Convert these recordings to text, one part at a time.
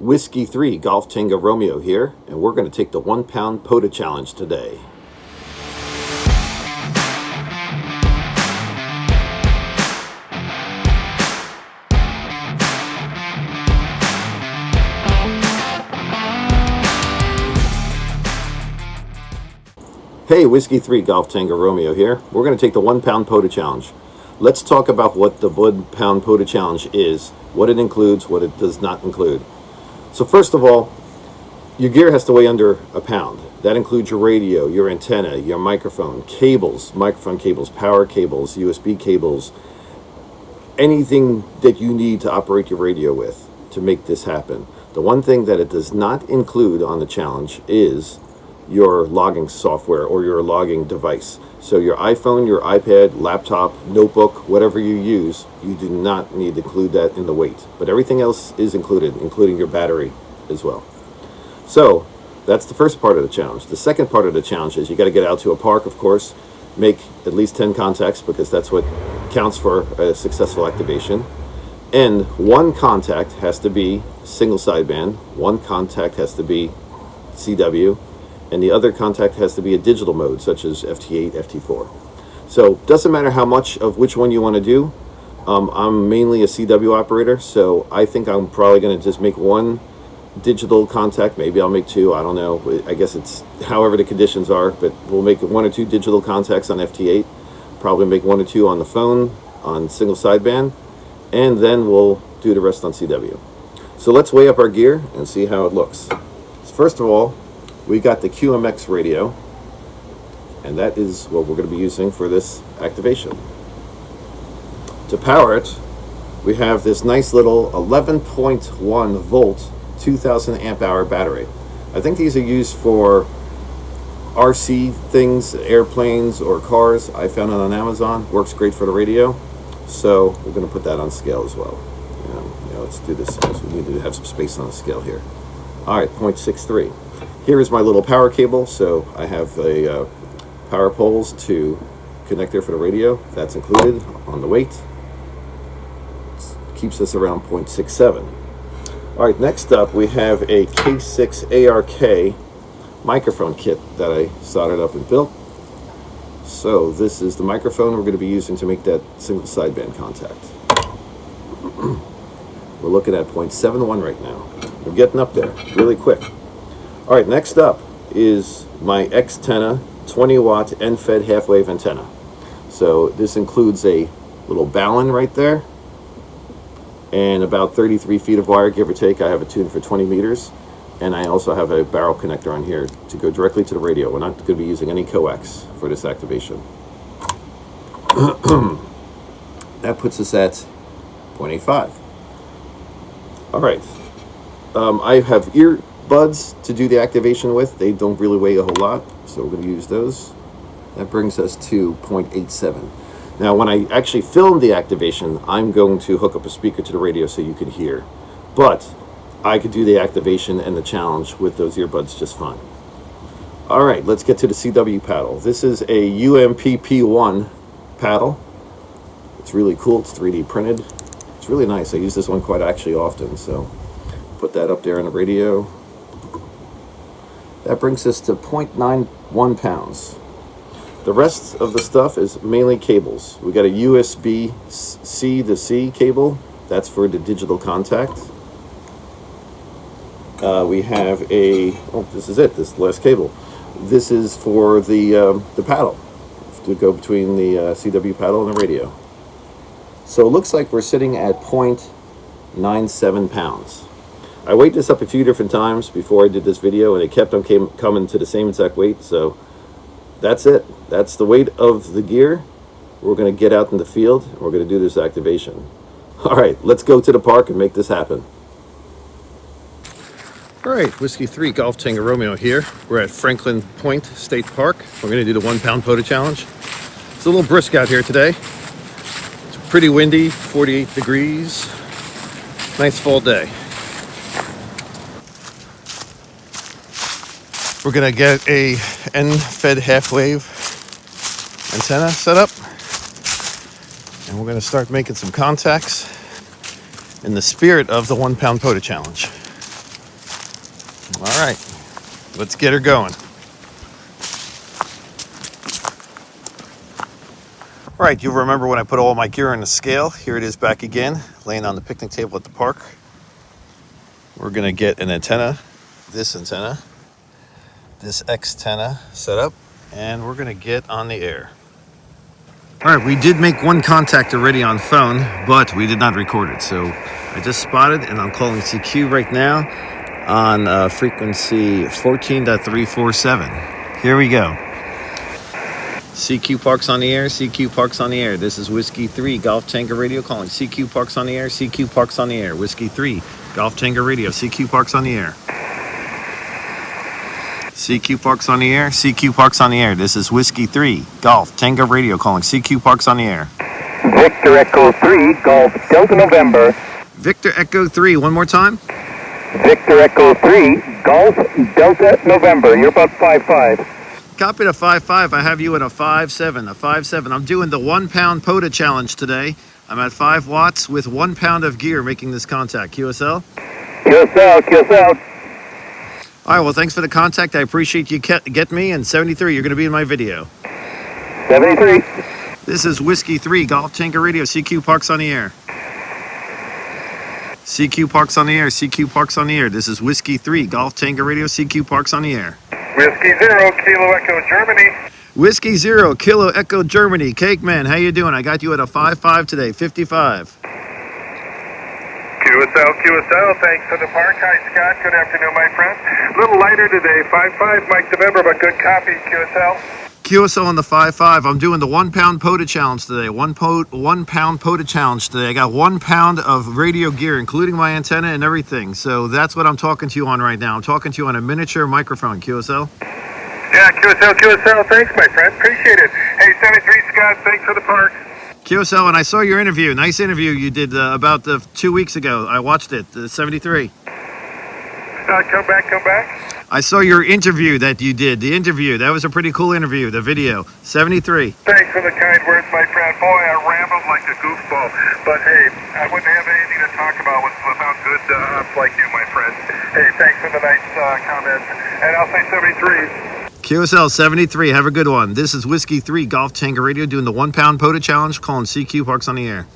Whiskey 3 Golf Tango Romeo here, and we're going to take the 1 pound POTA challenge today. Hey, Whiskey 3 Golf Tango Romeo here. We're going to take the 1 pound POTA challenge. Let's talk about what the 1 pound POTA challenge is, what it includes, what it does not include. So first of all, your gear has to weigh under a pound. That includes your radio, your antenna, your microphone, cables, microphone cables, power cables, USB cables, anything that you need to operate your radio with to make this happen. The one thing that it does not include on the challenge is your logging software or your logging device. So your iPhone, your iPad, laptop, notebook, whatever you use, you do not need to include that in the weight. But everything else is included, including your battery as well. So that's the first part of the challenge. The second part of the challenge is you got to get out to a park, of course, make at least 10 contacts because that's what counts for a successful activation. And one contact has to be single sideband, one contact has to be CW, and the other contact has to be a digital mode, such as FT8, FT4. So it doesn't matter how much of which one you want to do. I'm mainly a CW operator, so I think I'm probably going to just make one digital contact. Maybe I'll make two, I don't know. I guess it's however the conditions are, but we'll make 1 or 2 digital contacts on FT8, probably make 1 or 2 on the phone, on single sideband, and then we'll do the rest on CW. So let's weigh up our gear and see how it looks. First of all, we got the QMX radio, and that is what we're going to be using for this activation. To power it, we have this nice little 11.1 volt 2000 amp hour battery. I think these are used for RC things, airplanes or cars. I found it on Amazon, works great for the radio, so we're going to put that on scale as well. Let's do this because we need to have some space on the scale here. All right, 0.63. Here is my little power cable, so I have a power poles to connect there for the radio. That's included on the weight. It keeps us around 0.67. All right, next up we have a K6ARK microphone kit that I soldered up and built. So this is the microphone we're going to be using to make that single sideband contact. We're looking at 0.71 right now. We're getting up there really quick. All right, next up is my Xtenna 20-watt end-fed half-wave antenna. So this includes a little balun right there and about 33 feet of wire, give or take. I have it tuned for 20 meters, and I also have a barrel connector on here to go directly to the radio. We're not going to be using any coax for this activation. That puts us at 0.85. All right, I have earbuds to do the activation with. They don't really weigh a whole lot, so we're going to use those. That brings us to 0.87. Now, when I actually film the activation, I'm going to hook up a speaker to the radio so you can hear. But I could do the activation and the challenge with those earbuds just fine. All right, let's get to the CW paddle. This is a UMPP-1 paddle. It's really cool. It's 3D printed. It's really nice. I use this one quite actually often, so put that up there on the radio. That brings us to 0.91 pounds. The rest of the stuff is mainly cables. We got a USB-C to C cable. That's for the digital contact. We have a, this is it, this is the last cable. This is for the paddle, to go between the CW paddle and the radio. So it looks like we're sitting at 0.97 pounds. I weighed this up a few different times before I did this video, and it kept on coming to the same exact weight. So that's it. That's the weight of the gear. We're going to get out in the field, and we're going to do this activation. All right, let's go to the park and make this happen. All right, Whiskey 3 Golf Tango Romeo here. We're at Franklin Point State Park. We're going to do the 1 pound POTA challenge. It's a little brisk out here today. It's pretty windy, 48 degrees. Nice fall day. We're going to get a end-fed half-wave antenna set up. And we're going to start making some contacts in the spirit of the 1 pound POTA challenge. All right, let's get her going. All right, you remember when I put all my gear on the scale. Here it is back again, laying on the picnic table at the park. We're gonna get an antenna, this Xtenna set up, and we're gonna get on the air. All right, we did make one contact already on phone, but we did not record it. So I just spotted, and I'm calling CQ right now on frequency 14.347. Here we go. CQ Parks on the air, CQ Parks on the air. This is Whiskey 3 Golf Tango Radio calling CQ Parks on the air, CQ Parks on the air. Whiskey 3 Golf Tango Radio, CQ Parks on the air. CQ Parks on the air, CQ Parks on the air. This is Whiskey 3 Golf Tango Radio calling CQ Parks on the air. Victor Echo 3 Golf Delta November. Victor Echo 3, one more time. Victor Echo 3 Golf Delta November. You're about 5-5. Copy to 5-5. I have you at a 5-7, a 5-7. I'm doing the 1 pound POTA challenge today. I'm at 5 watts with 1 pound of gear making this contact. QSL? QSL. All right, well, thanks for the contact. I appreciate you get me. And 73, you're going to be in my video. 73. This is Whiskey 3 Golf Tango Radio, CQ Parks on the air. CQ Parks on the air, CQ Parks on the air. This is Whiskey 3 Golf Tango Radio, CQ Parks on the air. Whiskey 0 Kilo Echo Germany. Whiskey 0 Kilo Echo Germany. Cake Man, how you doing? I got you at a 5-5 today, 55. QSL, thanks for the park. Hi, Scott. Good afternoon, my friend. A little lighter today, 5-5, Mike November, but good copy, QSL. QSL on the 5-5. I'm doing the 1 pound POTA challenge today. 1 pound POTA challenge today. I got 1 pound of radio gear, including my antenna and everything. So that's what I'm talking to you on right now. I'm talking to you on a miniature microphone, QSL. Yeah, QSL, thanks, my friend. Appreciate it. Hey, 73, Scott, thanks for the park. QSL, and I saw your interview. Nice interview you did about 2 weeks ago. I watched it, 73. Come back. I saw your interview that you did. The interview. That was a pretty cool interview, the video. 73. Thanks for the kind words, my friend. Boy, I rambled like a goofball. But hey, I wouldn't have anything to talk about without good ops like you, my friend. Hey, thanks for the nice comments. And I'll say 73. QSL 73, have a good one. This is Whiskey 3 Golf Tango Radio doing the 1 pound POTA challenge, calling CQ Parks on the air.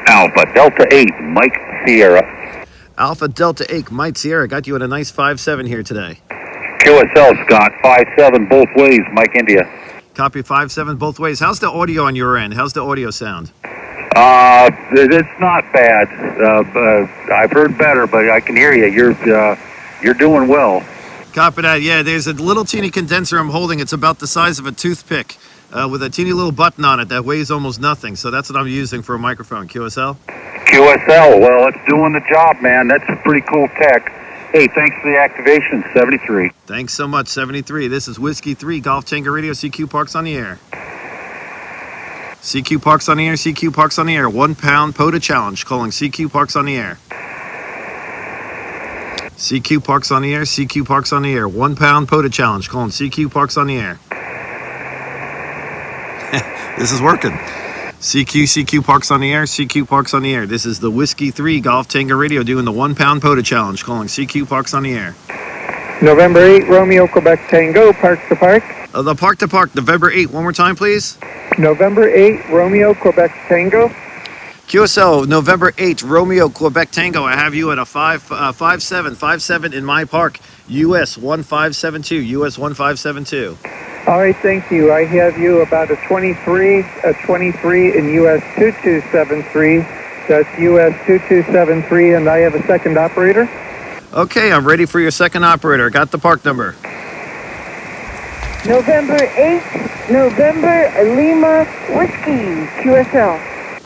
Alpha Delta 8, Mike Sierra. Alpha Delta 8, Mike Sierra, got you at a nice 5-7 here today. QSL, Scott, 5-7 both ways, Mike India. Copy 5-7 both ways. How's the audio on your end? How's the audio sound? It's not bad. I've heard better, but I can hear you. You're doing well. Copy that. Yeah, there's a little teeny condenser I'm holding. It's about the size of a toothpick with a teeny little button on it that weighs almost nothing. So that's what I'm using for a microphone. QSL? QSL. Well, it's doing the job, man. That's pretty cool tech. Hey, thanks for the activation, 73. Thanks so much, 73. This is Whiskey 3 Golf Tango Radio, CQ Parks on the air. CQ Parks on the air, CQ Parks on the air. 1 pound POTA challenge, calling CQ Parks on the air. CQ Parks on the air, CQ Parks on the air. 1 pound POTA challenge, calling CQ Parks on the air. This is working. CQ Parks on the air, CQ Parks on the air. This is the Whiskey 3 Golf Tango Radio doing the 1 pound POTA challenge, calling CQ Parks on the air. November 8, Romeo, Quebec Tango, Park to Park. The Park to Park, November 8. One more time, please. November 8, Romeo, Quebec Tango. QSL, November 8, Romeo, Quebec Tango. I have you at a 5-7 in my park, US 1572, US 1572. All right, thank you. I have you about a 23 in US 2273. That's US 2273, and I have a second operator. Okay, I'm ready for your second operator. Got the park number. November 8, November Lima Whiskey, QSL.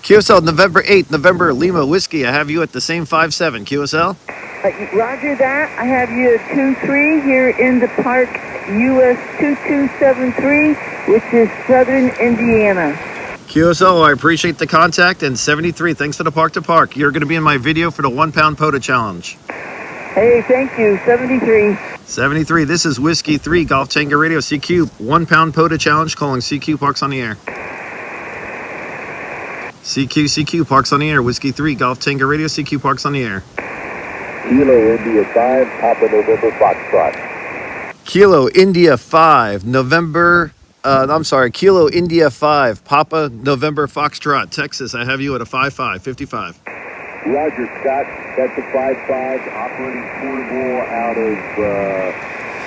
QSL, November 8, November Lima Whiskey. I have you at the same 5-7. QSL? Roger that. I have you at 2-3 here in the park, US 2273, which is Southern Indiana. QSL, I appreciate the contact. And 73, thanks for the Park to Park. You're going to be in my video for the 1 pound POTA challenge. Hey, thank you. 73. 73, this is Whiskey 3 Golf Tango Radio, CQ 1 pound POTA challenge, calling CQ Parks on the air. CQ Parks on the air, Whiskey 3 Golf Tango Radio, CQ Parks on the air. Kilo India 5, Papa November Foxtrot. Kilo India 5, November, I'm sorry, Kilo India 5, Papa November Foxtrot, Texas. I have you at a 5-5, 55. Roger, Scott. That's a 5-5, operating portable out of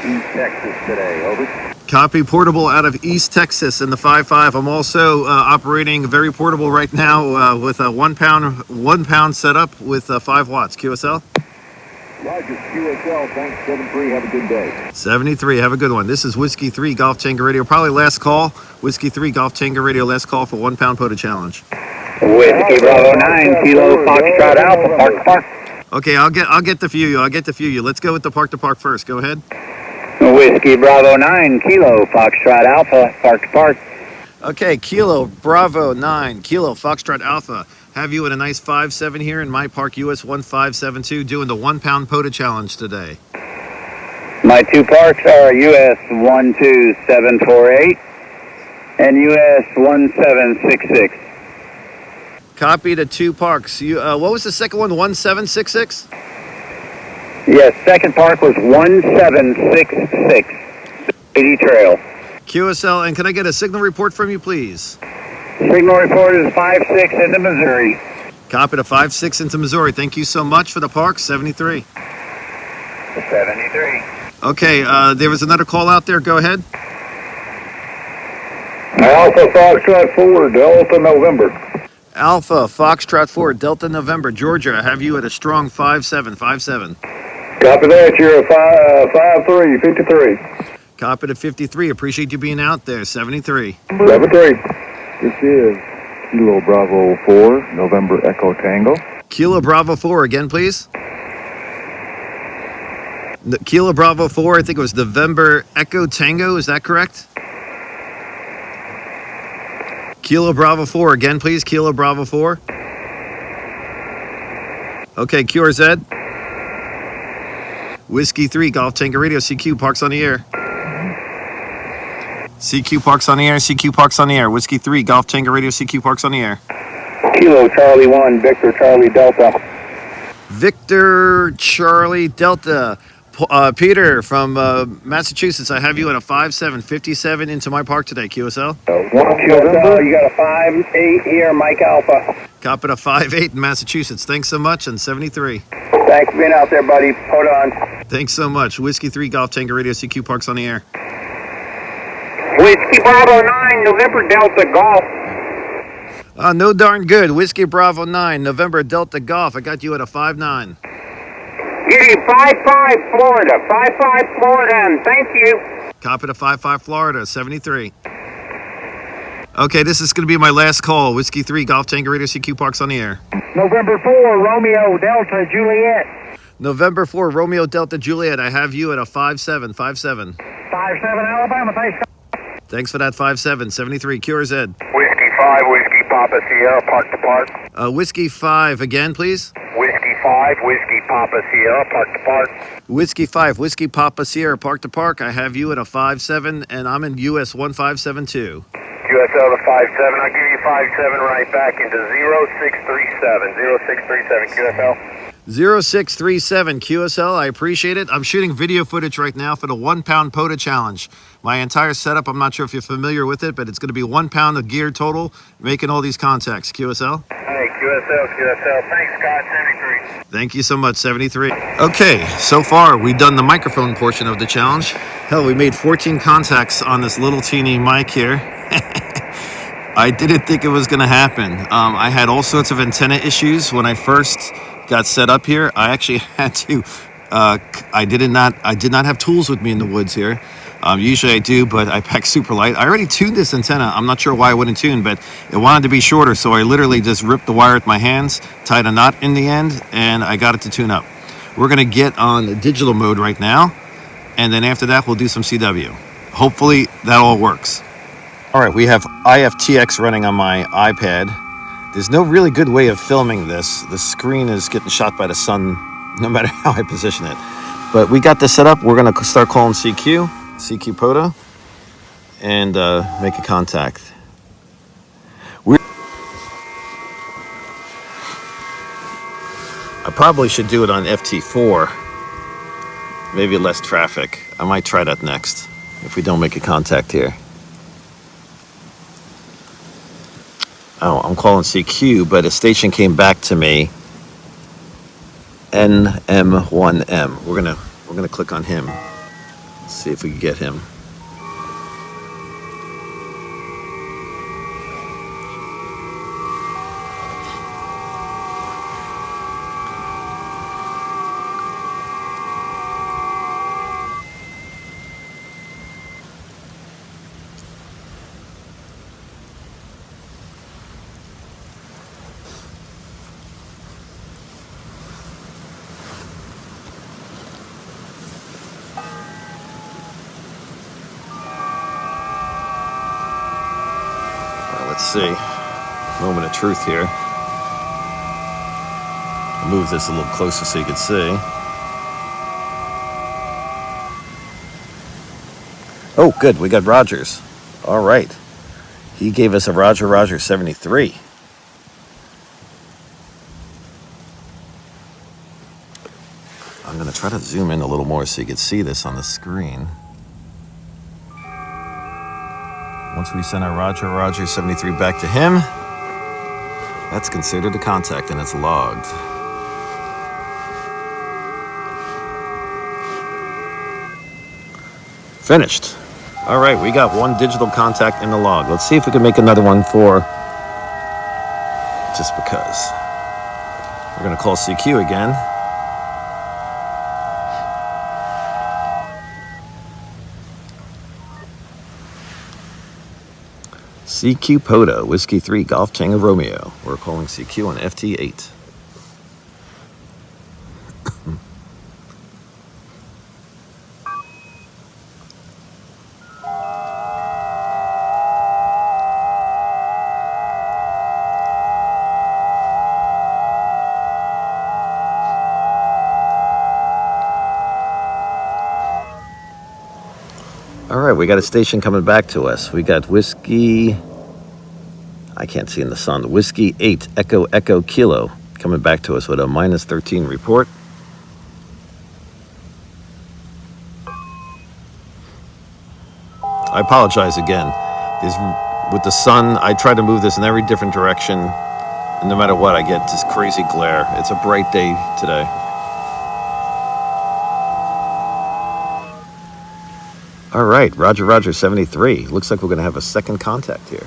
East Texas today. Over. Copy, portable out of East Texas in the 5-5. I'm also operating very portable right now with a 1 pound setup with 5 watts. QSL? Roger, QSL. Thanks, 73. Have a good day. 73. Have a good one. This is Whiskey 3 Golf Tango Radio. Probably last call. Whiskey 3 Golf Tango Radio. Last call for 1 pound POTA challenge. Whiskey Bravo 9, Kilo Foxtrot Alpha, park to park. Okay, I'll get the few you. Let's go with the park to park first. Go ahead. Whiskey Bravo 9, Kilo Foxtrot Alpha, park to park. Okay, Kilo Bravo 9, Kilo Foxtrot Alpha. Have you at a nice 5-7 here in my park US 1572 doing the 1 pound POTA challenge today. My 2 parks are US 12748 and US 1766. Copy to 2 parks. What was the second one? 1766? Yes, second park was 1766, 80 Trail. QSL, and can I get a signal report from you, please? Signal report is 5-6 into Missouri. Copy to 5-6 into Missouri. Thank you so much for the park. 73. 73. Okay, there was another call out there. Go ahead. Alpha Foxtrot 4, Delta November. Alpha Foxtrot 4, Delta November, Georgia. I have you at a strong 5-7, 5-7. Copy that. You're a 5-3, 53. Copy to 53. Appreciate you being out there. 73. 73. This is Kilo Bravo 4, November Echo Tango. Kilo Bravo 4 again, please. Kilo Bravo 4, I think it was November Echo Tango. Is that correct? Kilo Bravo 4 again, please. Kilo Bravo 4. Okay, QRZ. Whiskey 3, Golf Tango Radio. CQ, parks on the air. CQ, parks on the air. CQ, parks on the air. Whiskey 3, Golf Tango Radio. CQ, parks on the air. Kilo Charlie 1, Victor Charlie Delta. Victor Charlie Delta. Peter from Massachusetts, I have you at a 5-7, 57 into my park today. QSL? QSL, you got a 5-8 here, Mike Alpha. Copy to 5-8 in Massachusetts. Thanks so much, and 73. Thanks for being out there, buddy. Hold on. Thanks so much. Whiskey 3, Golf Tango Radio, CQ, parks on the air. Whiskey Bravo 9, November Delta Golf. No darn good. Whiskey Bravo 9, November Delta Golf. I got you at a 5-9. Giddy 5-5 Florida, 5-5 Florida, and thank you. Copy to 5-5 Florida, 73. Okay, this is going to be my last call. Whiskey 3, Golf Tango Radio, CQ, parks on the air. November 4, Romeo Delta Juliet. November 4, Romeo Delta Juliet. I have you at a 5-7, 5-7. 5-7 Alabama, thanks. Thanks for that 5-7, 73. QRZ. Whiskey 5, Whiskey Papa Sierra, park to park. Whiskey 5 again, please. Whiskey 5, Whiskey Papa Sierra, park to park. Whiskey 5, Whiskey Papa Sierra, park to park. I have you at a 5-7, and I'm in US 1572. QSL to 5-7. I'll give you 5-7 right back into 0637. 0637 QSL. 0637 QSL. I appreciate it. I'm shooting video footage right now for the 1 pound POTA challenge. My entire setup, I'm not sure if you're familiar with it, but it's going to be 1 pound of gear total, making all these contacts. QSL? Hey, QSL. Thanks, Scott. 73. Thank you so much, 73. Okay, so far we've done the microphone portion of the challenge. Hell, we made 14 contacts on this little teeny mic here. I didn't think it was going to happen. I had all sorts of antenna issues when I first got set up here. I actually had to, I did not have tools with me in the woods here. Usually I do, but I pack super light. I already tuned this antenna. I'm not sure why I wouldn't tune, but it wanted to be shorter, so I literally just ripped the wire with my hands, tied a knot in the end, and I got it to tune up. We're going to get on digital mode right now, and then after that, we'll do some CW. Hopefully, that all works. All right, we have IFTX running on my iPad. There's no really good way of filming this. The screen is getting shot by the sun, no matter how I position it. But we got this set up. We're going to start calling CQ POTA, and make a contact. I probably should do it on FT4. Maybe less traffic. I might try that next if we don't make a contact here. Oh, I'm calling CQ, but a station came back to me. NM1M. We're gonna click on him. See if we can get him. Let's see. Moment of truth here. I'll move this a little closer so you can see. Oh, good. We got Rogers. All right. He gave us a Roger 73. I'm going to try to zoom in a little more so you can see this on the screen. Once we send our Roger 73 back to him, that's considered a contact and it's logged. Finished. All right, we got one digital contact in the log. Let's see if we can make another one for just because. We're going to call CQ again. CQ POTA, Whiskey 3, Golf Tango Romeo. We're calling CQ on FT8. All right, we got a station coming back to us. We got Whiskey, I can't see in the sun, Whiskey 8 Echo Kilo coming back to us with a -13 report. I apologize again. With the sun, I try to move this in every different direction, and no matter what, I get this crazy glare. It's a bright day today. All right, Roger 73. Looks like we're going to have a second contact here.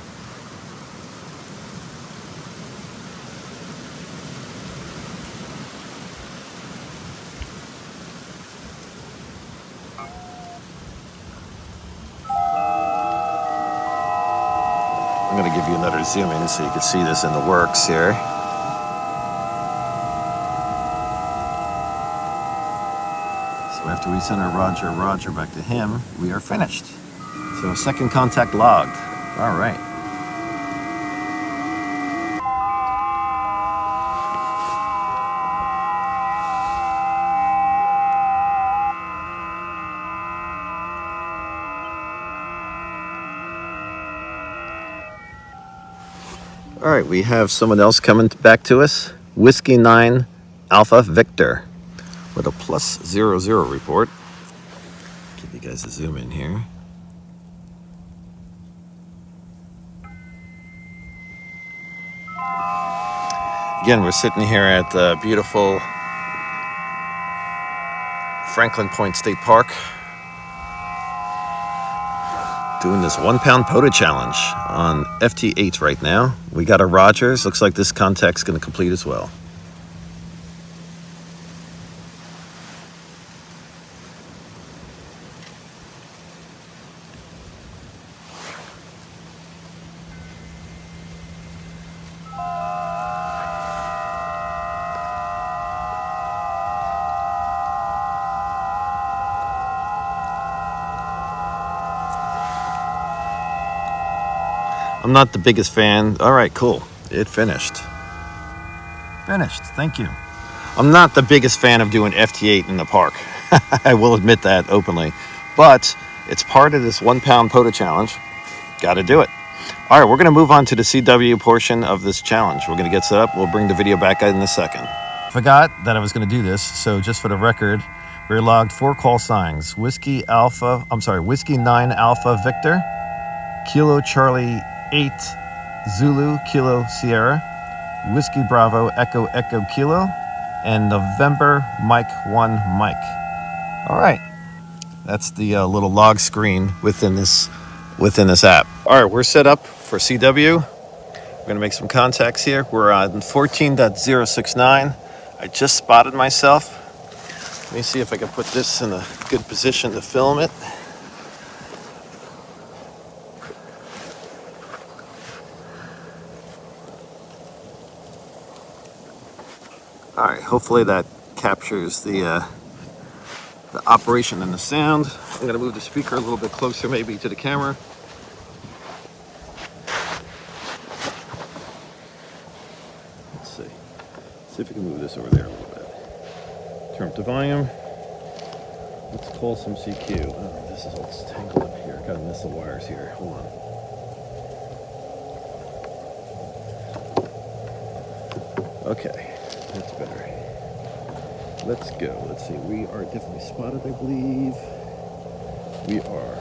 I'm going to give you another zoom in so you can see this in the works here. So after we send our Roger back to him, we are finished. So second contact logged. All right. All right, we have someone else coming back to us. Whiskey 9 Alpha Victor with a +00 report. Give you guys a zoom in here. Again, we're sitting here at the beautiful Franklin Point State Park, doing this 1 pound POTA challenge on FT8 right now. We got a Rogers. Looks like this contact's going to complete as well. I'm not the biggest fan. All right, cool. It finished. Finished. Thank you. I'm not the biggest fan of doing FT8 in the park. I will admit that openly. But it's part of this 1 pound POTA challenge. Got to do it. All right, we're going to move on to the CW portion of this challenge. We're going to get set up. We'll bring the video back in a second. Forgot that I was going to do this, so just for the record, we logged 4 call signs: Whiskey 9 Alpha Victor, Kilo Charlie 8 Zulu Kilo Sierra, Whiskey Bravo Echo Echo Kilo, and November Mike 1 Mike. All right, that's the little log screen within this app. All right, we're set up for CW. We're going to make some contacts here. We're on 14.069. I just spotted myself. Let me see if I can put this in a good position to film it. All right, hopefully that captures the operation and the sound. I'm going to move the speaker a little bit closer maybe to the camera. Let's see if we can move this over there a little bit. Turn up the volume. Let's call some CQ. Oh, this is all tangled up here. Gotta miss the wires here. Hold on. Okay, that's better. Let's go. Let's see. We are definitely spotted, I believe. We are.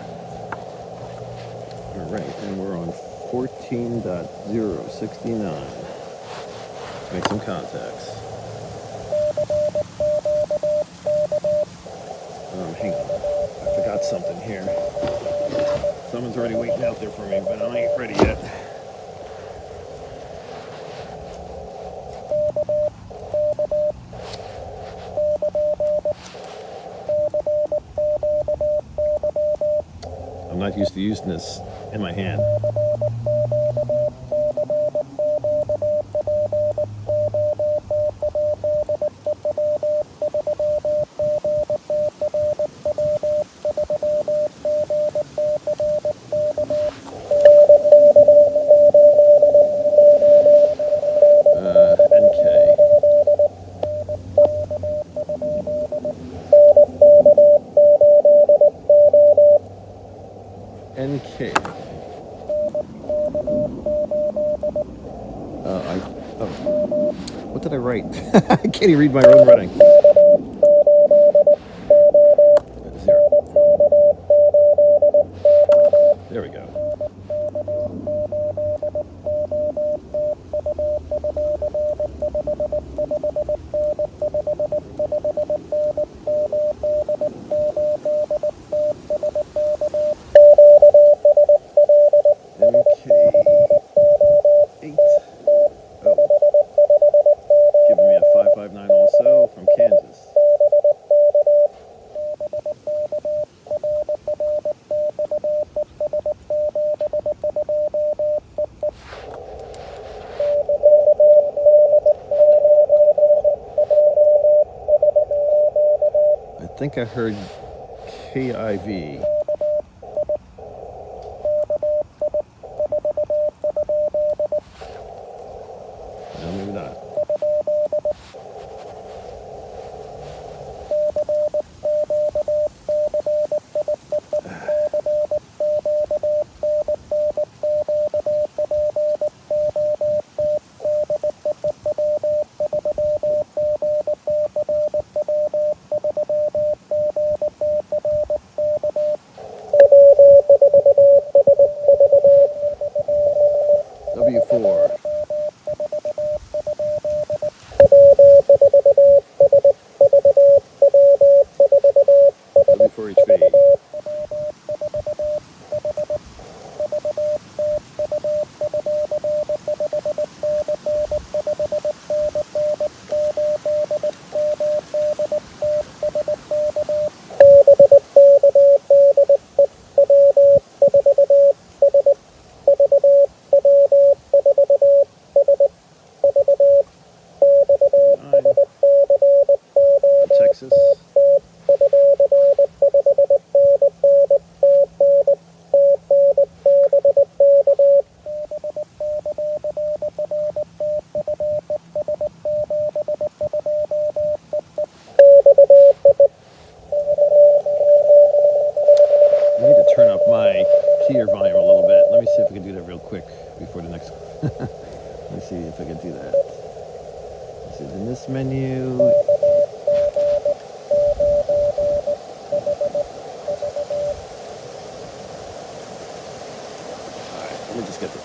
All right, and we're on 14.069. Let's make some contacts. Hang on. I forgot something here. Someone's already waiting out there for me, but I ain't ready yet. I'm not used to using this in my hand. NK. What did I write? I can't even read my own writing. 0. There we go. I think I heard KIV. No, maybe not. W4. W4HV. Texas. I need to turn up my keyer volume a little bit. Let me see if I can do that real quick before the next. Let me see if I can do that. Is it in this menu? Alright, let me just get the...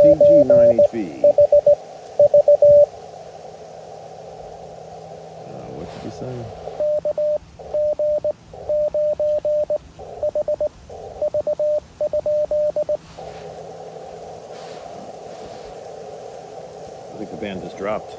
TG9HV. What did you say? I think the band just dropped.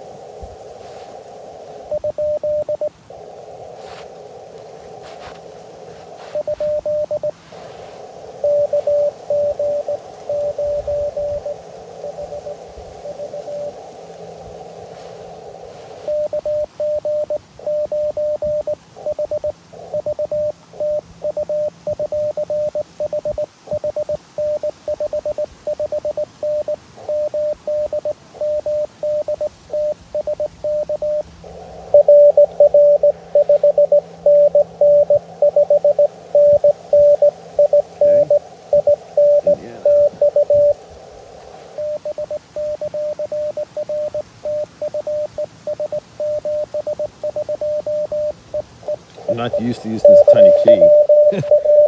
I'm not used to using this tiny key.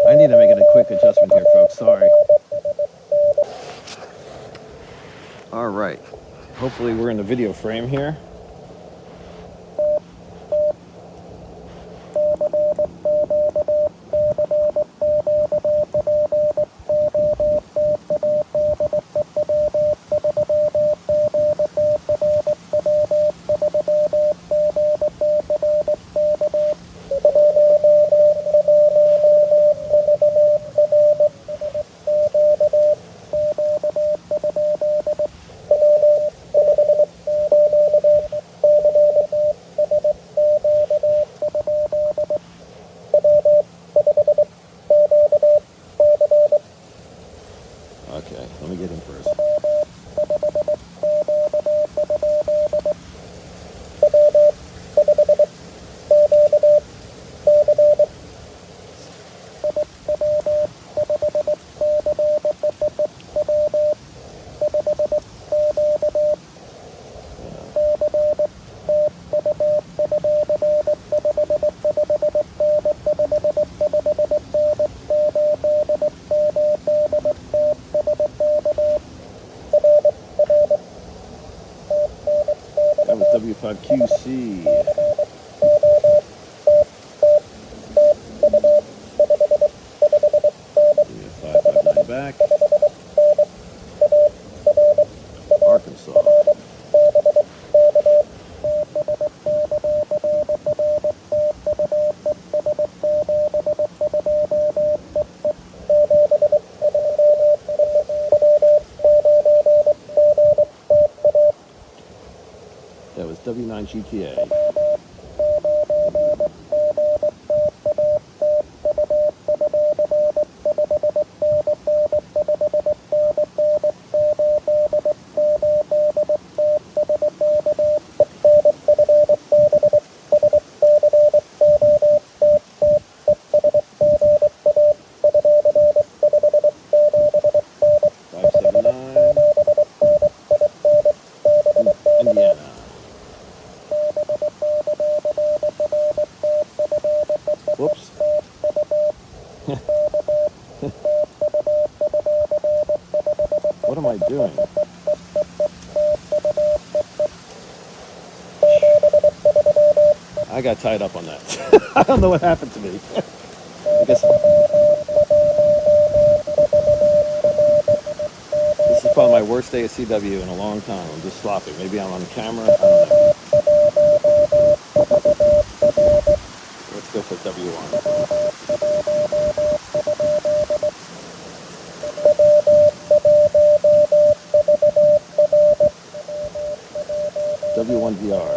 I need to make it a quick adjustment here, folks. Sorry. All right. Hopefully we're in the video frame here. Okay, let me get in first. That was W5QC. Give me a 559 back. Arkansas. That was W3GTR. Indiana. Whoops. What am I doing? I got tied up on that. I don't know what happened to me. I guess this is probably my worst day at CW in a long time. I'm just sloppy. Maybe I'm on camera. I don't know. Let's go for W1. W1DR.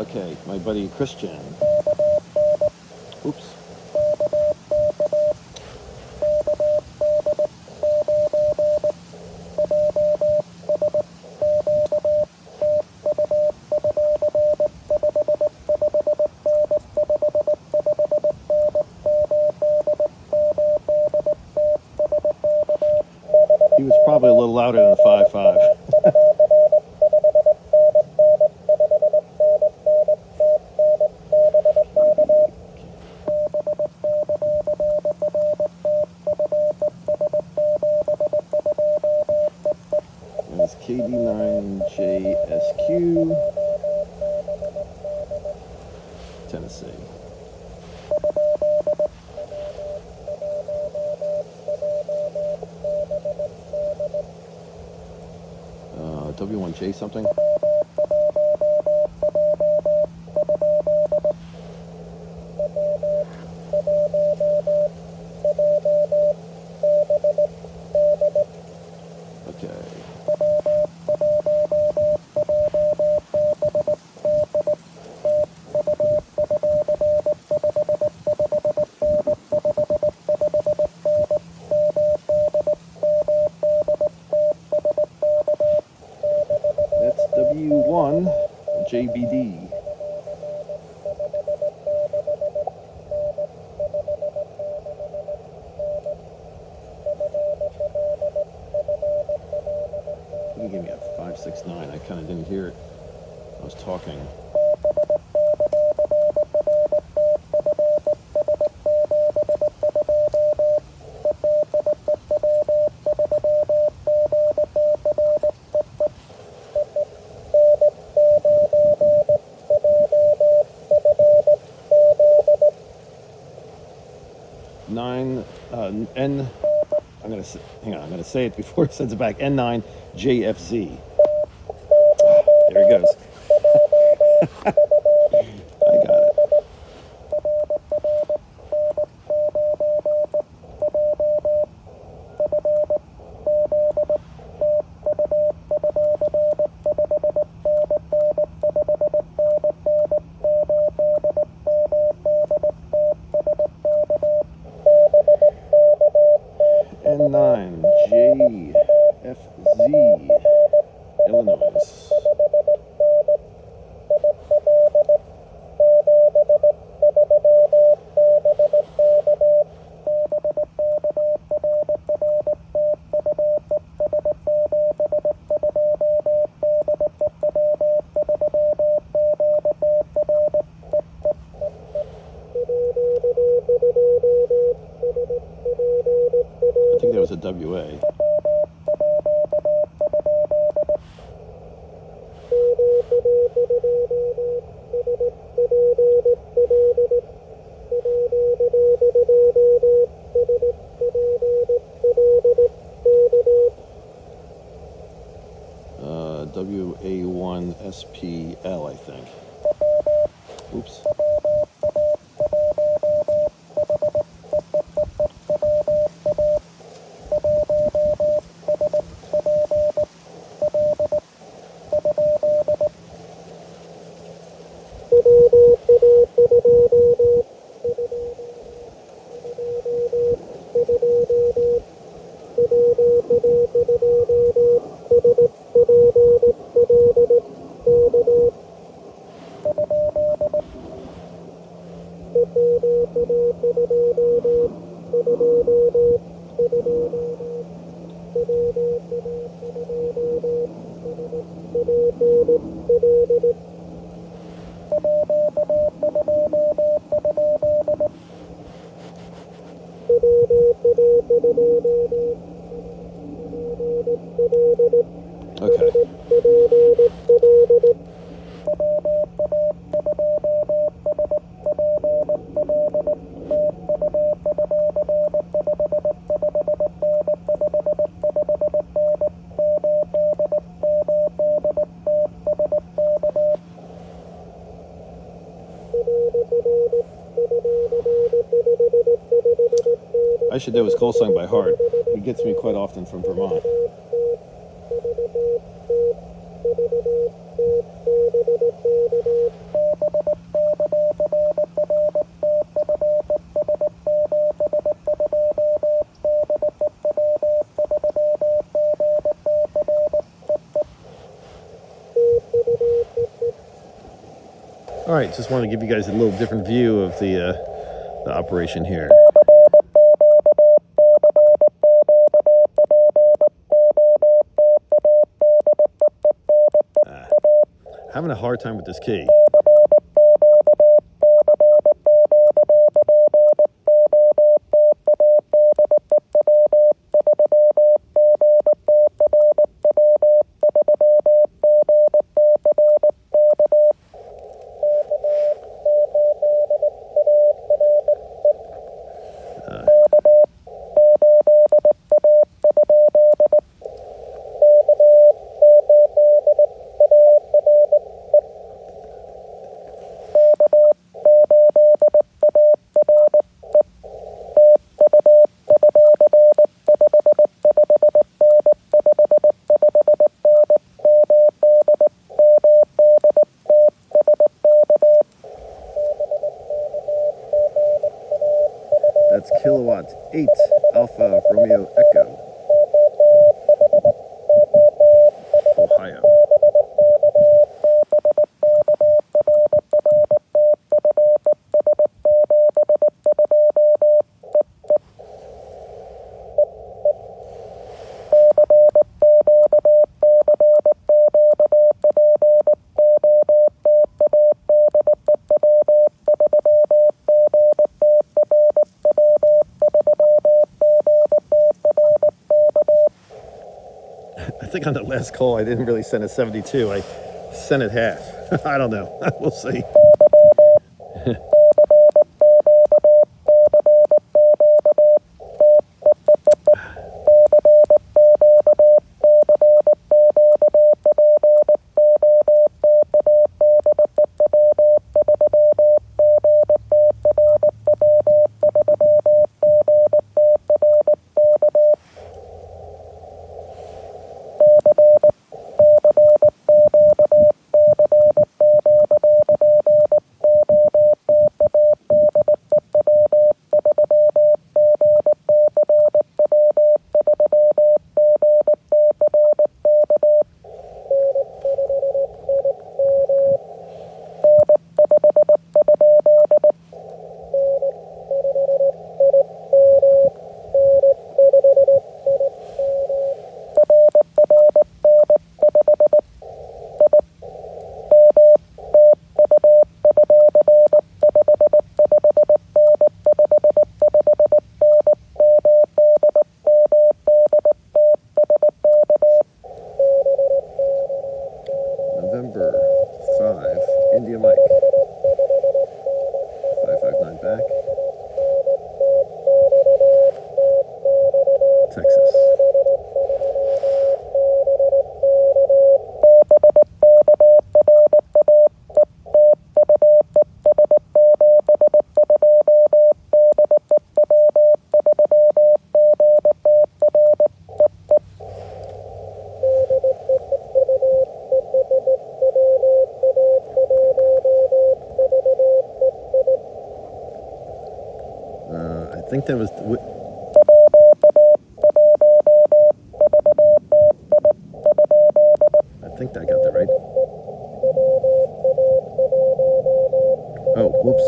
Okay, my buddy Christian. Oops. He was probably a little louder than a 5.5. There's KD9JSQ, Tennessee. W1J something. Okay. That's W1JBD. He gave me a 569. I kind of didn't hear it. I was talking. I'm gonna say it before it sends it back. N9JFZ. There he goes. I got it. N9JFZ, Illinois. I think there was a WA. WA1 SPL, I think. Oops. Okay. I should know his call sign by heart. He gets me quite often from Vermont. All right, just want to give you guys a little different view of the operation here. Having a hard time with this key. That's kilowatts 8 Alpha Romeo Echo, Ohio. I think on the last call I didn't really send a 72. I sent it half. I don't know. We'll see. November 5, India Mike. 559 back. Texas. I think that was... I think I got that right. Oh, whoops.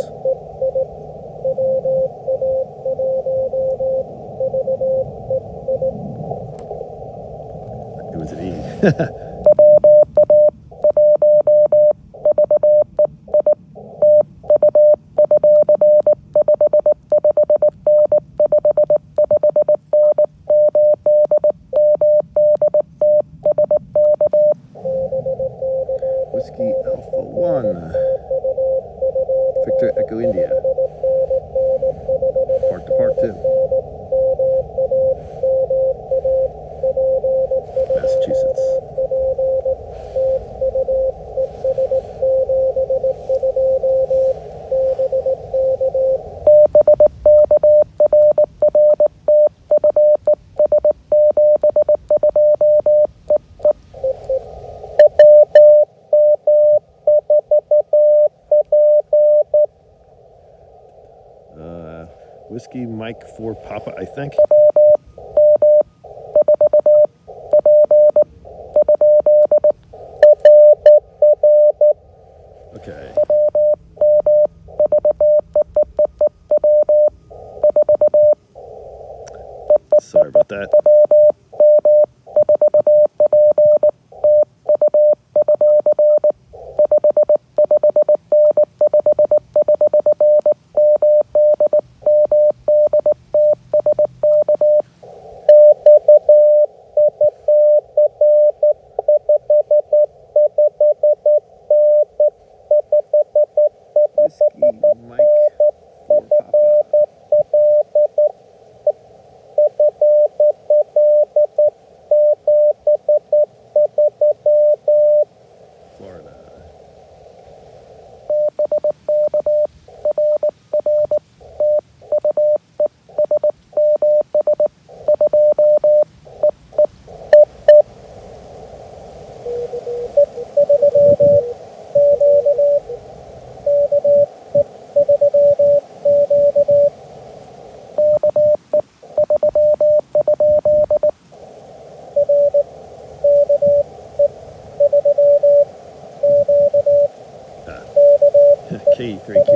It was an E. Whiskey Alpha 1, Victor Echo India, Park to Park 2, Massachusetts. Whiskey Mike for Papa, I think. Okay. Sorry about that. Whiskey Mike for Papa. Florida. K3Q.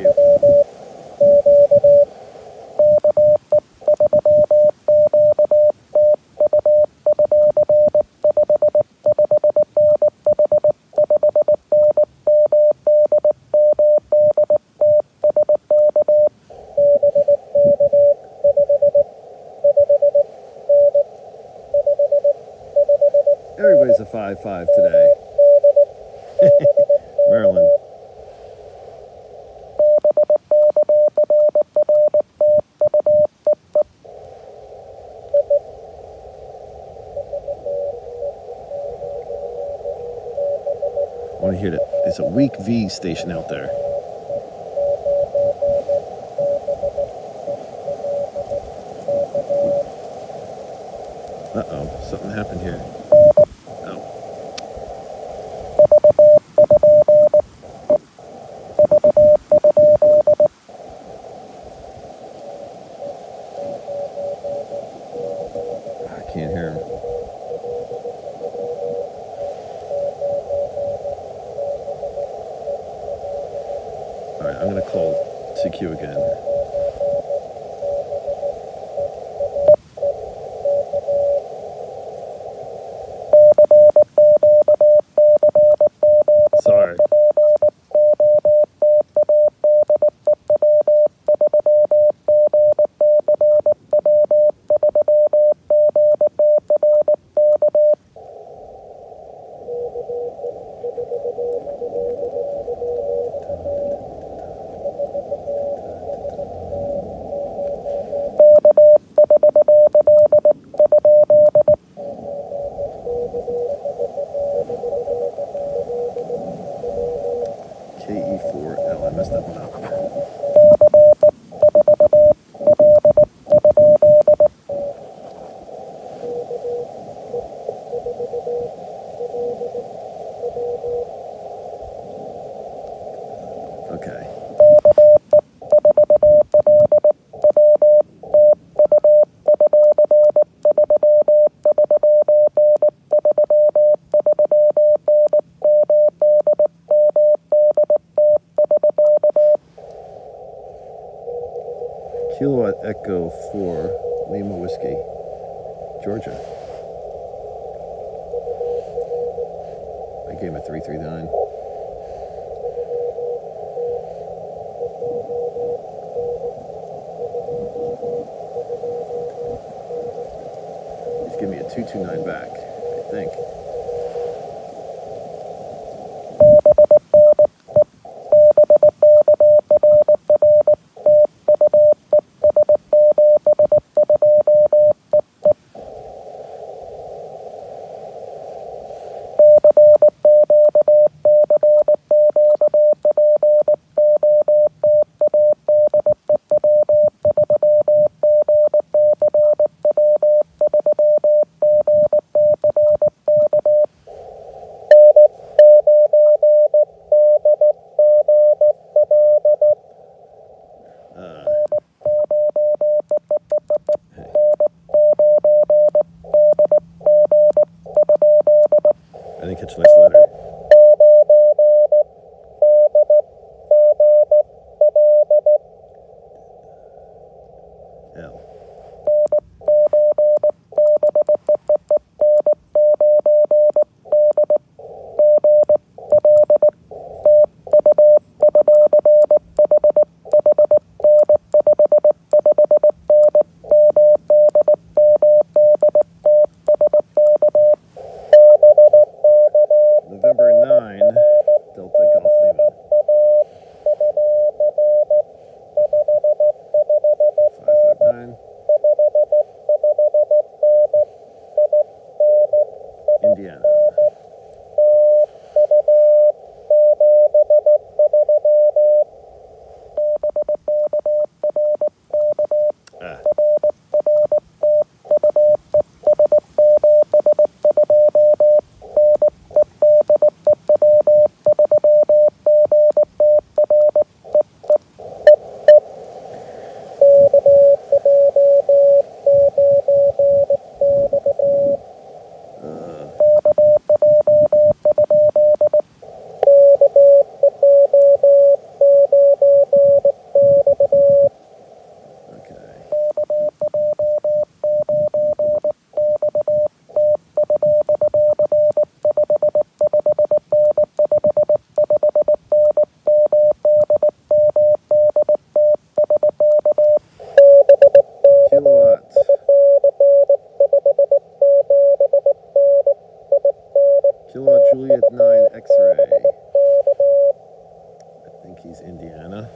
Everybody's a 5-5 today. Maryland. I want to hear that. It's a weak V station out there. Uh-oh, something happened here. Oh. I can't hear him. All right, I'm going to call CQ again. Sorry. KE4L, I messed that one up. Okay. Kilowatt Echo 4, Lima Whiskey, Georgia. I gave him a 339. He's giving me a 229 back, I think. catch a nice letter. L. November 9, Delta Golf Lima. 559. Indiana. Ah. Kilowatt. Kilowatt Juliet 9 X-ray. I think he's Indiana.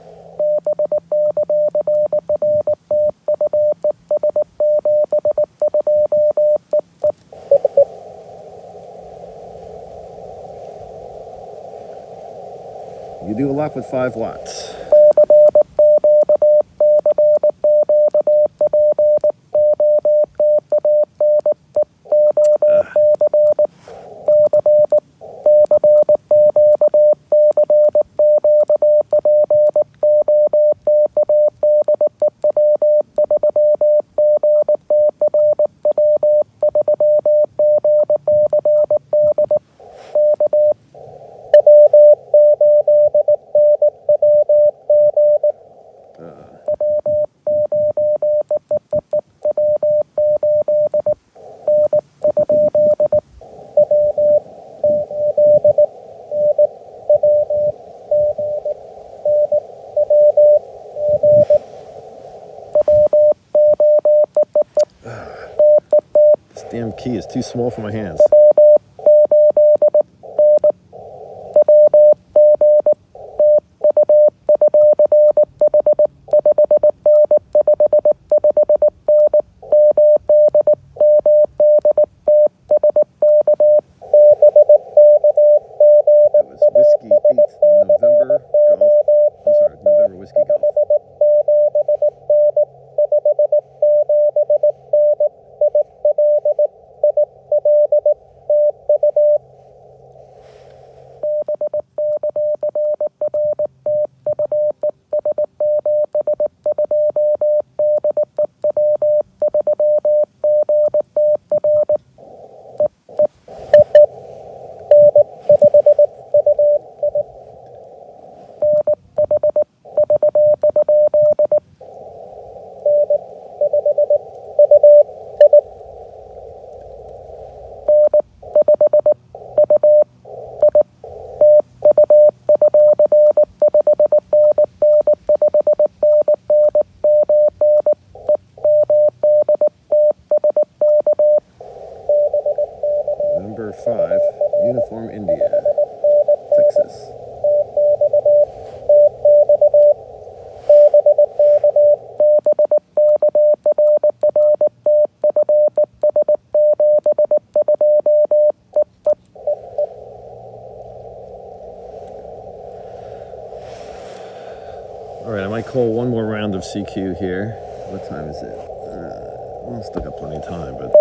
You do a lot with 5 watts. This damn key is too small for my hands. That was Whiskey 8, November Golf. I'm sorry, November Whiskey Golf. November 5, Uniform India, Texas. All right, I might call one more round of CQ here. What time is it? Well, still got plenty of time, but...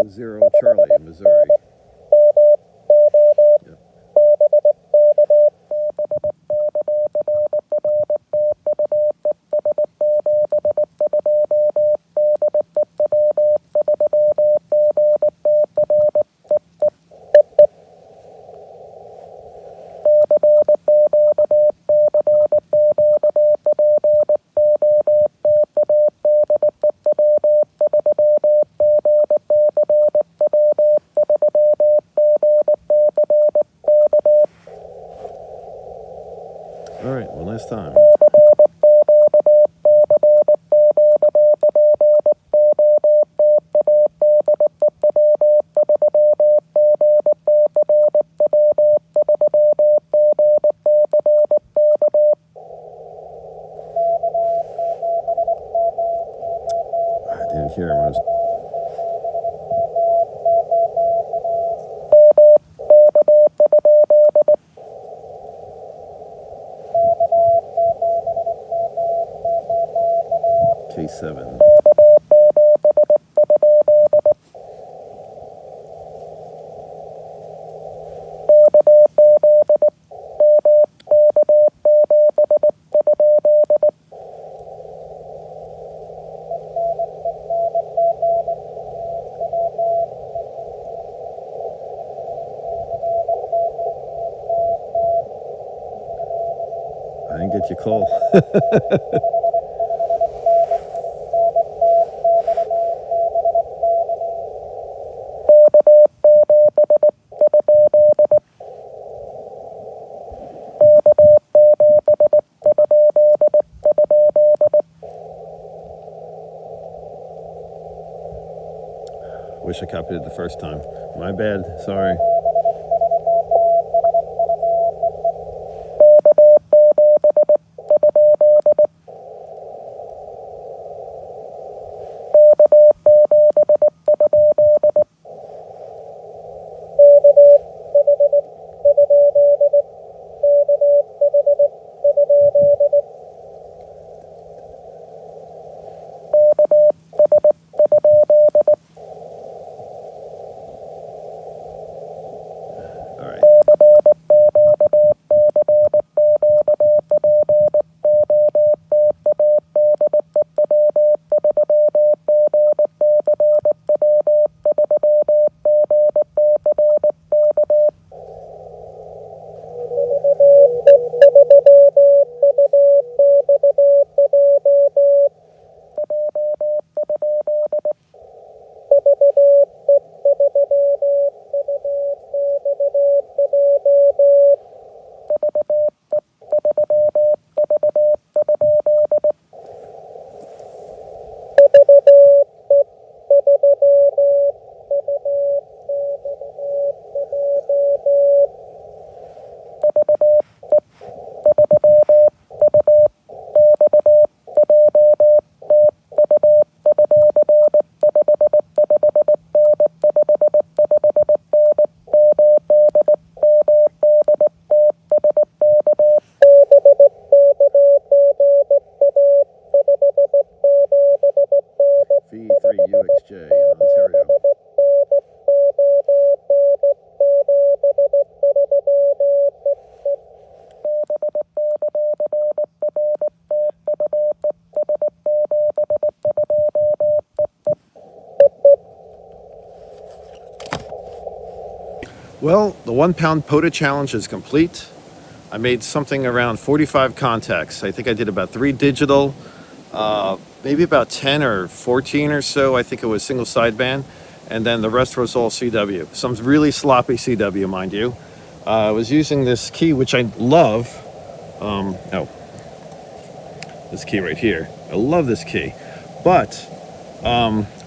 0 Charlie, Missouri. Yep. All right, one last time. I didn't hear him. K7. I didn't get your call. Wish I copied it the first time. My bad, sorry. All right. V3UXJ in Ontario. Well, the 1 pound POTA challenge is complete. I made something around 45 contacts. I think I did about 3 digital, maybe about 10 or 14 or so. I think it was single sideband, and then the rest was all CW. Some really sloppy CW, mind you. I was using this key, which I love. This key right here. I love this key, but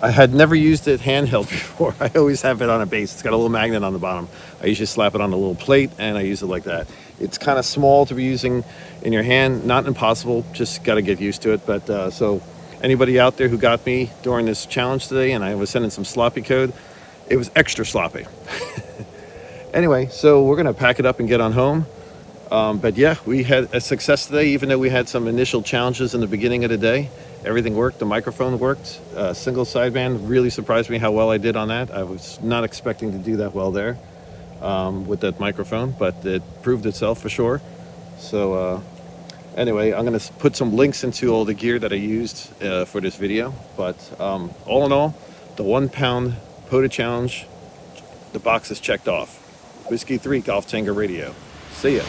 I had never used it handheld before. I always have it on a base. It's got a little magnet on the bottom. I usually slap it on a little plate and I use it like that. It's kind of small to be using in your hand. Not impossible, just got to get used to it. But so anybody out there who got me during this challenge today and I was sending some sloppy code, it was extra sloppy. Anyway, so we're going to pack it up and get on home. But yeah, we had a success today, even though we had some initial challenges in the beginning of the day. Everything worked. The microphone worked. Single sideband really surprised me how well I did on that. I was not expecting to do that well there with that microphone, but it proved itself for sure. So anyway, I'm going to put some links into all the gear that I used for this video. But all in all, the 1 pound POTA challenge, the box is checked off. Whiskey 3 Golf Tango Radio. See ya.